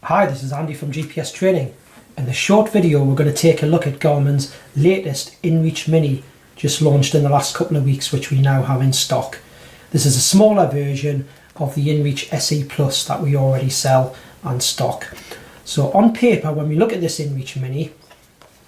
Hi, this is Andy from GPS Training. In this short video we're going to take a look at Garmin's latest inReach Mini, just launched in the last couple of weeks, which we now have in stock. This is a smaller version of the inReach SE Plus that we already sell and stock. So on paper, when we look at this inReach Mini,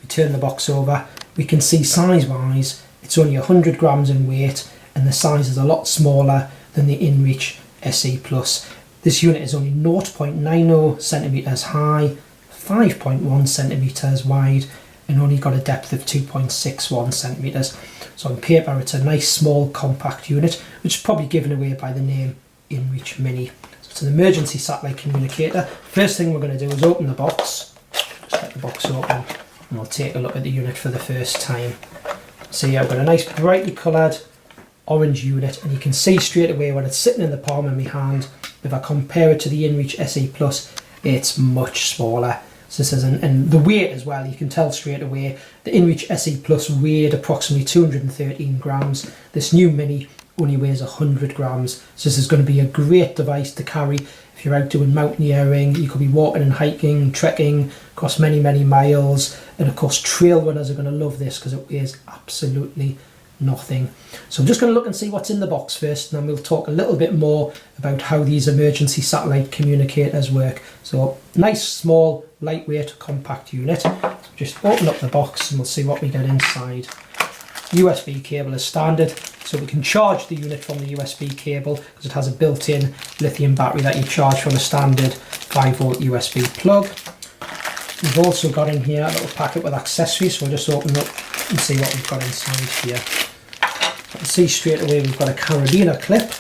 we turn the box over, we can see size wise it's only 100 grams in weight and the size is a lot smaller than the inReach SE Plus. This unit is only 0.90 centimeters high, 5.1 centimeters wide, and only got a depth of 2.61 centimeters. So on paper, it's a nice, small, compact unit, which is probably given away by the name inReach Mini. So it's an emergency satellite communicator. First thing we're going to do is open the box. Just get the box open, and we'll take a look at the unit for the first time. So yeah, I've got a nice, brightly coloured orange unit, and you can see straight away when it's sitting in the palm of my hand. If I compare it to the inReach SE Plus, it's much smaller. So this is and the weight as well, you can tell straight away. The inReach SE Plus weighed approximately 213 grams. This new Mini only weighs 100 grams. So this is going to be a great device to carry if you're out doing mountaineering. You could be walking and hiking, trekking across many, many miles. And of course, trail runners are going to love this because it weighs absolutely nothing. So I'm just going to look and see what's in the box first, and then we'll talk a little bit more about how these emergency satellite communicators work. So nice, small, lightweight, compact unit. So just open up the box and we'll see what we get inside. USB cable is standard, so we can charge the unit from the USB cable because it has a built-in lithium battery that you charge from a standard 5-volt USB plug. We've also got in here a little packet with accessories, so we'll just open up and see what we've got inside here. You can see straight away we've got a carabiner clip,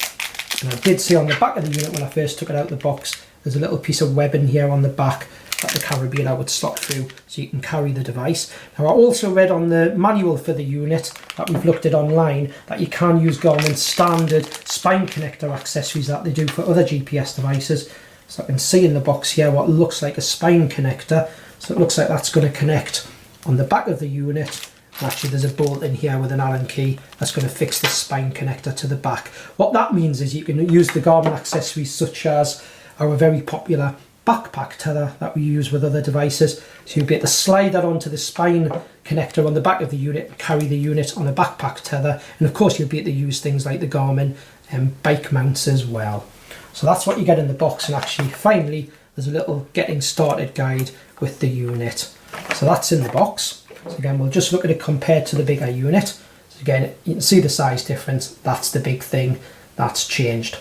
and I did see on the back of the unit when I first took it out of the box, there's a little piece of webbing here on the back that the carabiner would slot through so you can carry the device. Now I also read on the manual for the unit that we've looked at online that you can use Garmin's standard spine connector accessories that they do for other GPS devices. So I can see in the box here what looks like a spine connector. So it looks like that's going to connect on the back of the unit. Actually, there's a bolt in here with an Allen key that's going to fix the spine connector to the back. What that means is you can use the Garmin accessories such as our very popular backpack tether that we use with other devices. So you'll be able to slide that onto the spine connector on the back of the unit and carry the unit on a backpack tether. And of course, you'll be able to use things like the Garmin bike mounts as well. So that's what you get in the box. And actually, finally, there's a little getting started guide with the unit. So that's in the box. So again, we'll just look at it compared to the bigger unit. So again, you can see the size difference. That's the big thing that's changed.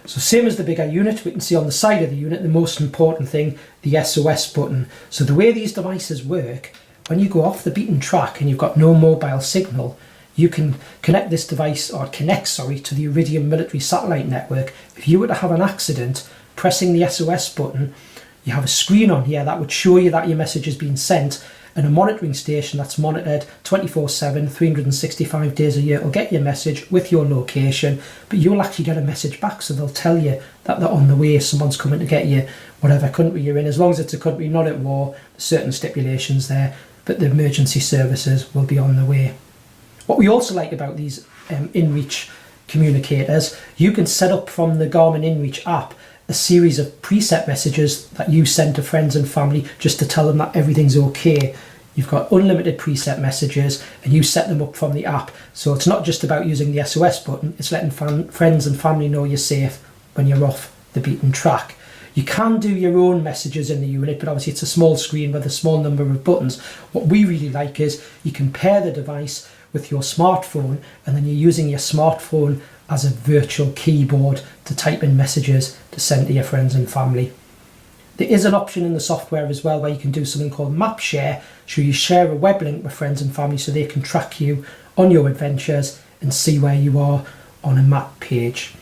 So same as the bigger unit, we can see on the side of the unit, the most important thing, the SOS button. So the way these devices work, when you go off the beaten track and you've got no mobile signal, you can connect this device, or connect, sorry, to the Iridium military satellite network. If you were to have an accident, pressing the SOS button, you have a screen on here that would show you that your message has been sent, and a monitoring station that's monitored 24/7, 365 days a year will get your message with your location, but you'll actually get a message back, so they'll tell you that they're on the way, someone's coming to get you, whatever country you're in. As long as it's a country not at war, there's certain stipulations there, but the emergency services will be on the way. What we also like about these inReach communicators, you can set up from the Garmin inReach app a series of preset messages that you send to friends and family just to tell them that everything's okay. You've got unlimited preset messages and you set them up from the app. So it's not just about using the SOS button, it's letting friends and family know you're safe when you're off the beaten track. You can do your own messages in the unit, but obviously it's a small screen with a small number of buttons. What we really like is you can pair the device with your smartphone, and then you're using your smartphone as a virtual keyboard to type in messages to send to your friends and family. There is an option in the software as well where you can do something called map share, so you share a web link with friends and family so they can track you on your adventures and see where you are on a map page.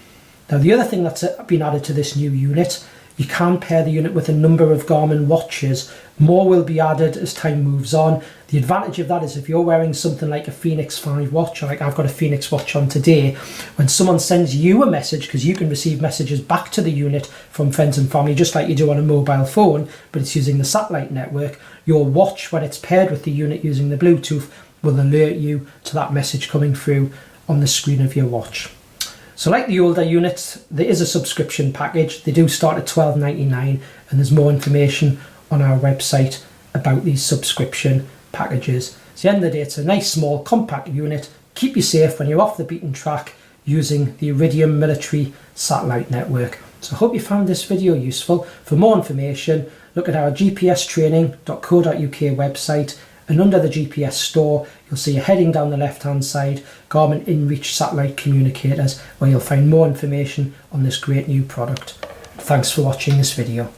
Now the other thing that's been added to this new unit, you can pair the unit with a number of Garmin watches. More will be added as time moves on. The advantage of that is if you're wearing something like a Fenix 5 watch, or like I've got a Fenix watch on today, when someone sends you a message, because you can receive messages back to the unit from friends and family just like you do on a mobile phone, but it's using the satellite network, your watch, when it's paired with the unit using the Bluetooth, will alert you to that message coming through on the screen of your watch. So like the older units, there is a subscription package. They do start at $12.99, and there's more information on our website about these subscription packages. So at the end of the day, it's a nice small compact unit. Keep you safe when you're off the beaten track using the Iridium military satellite network. So I hope you found this video useful. For more information, look at our gpstraining.co.uk website, and under the GPS store, you'll see a heading down the left-hand side, Garmin inReach satellite communicators, where you'll find more information on this great new product. Thanks for watching this video.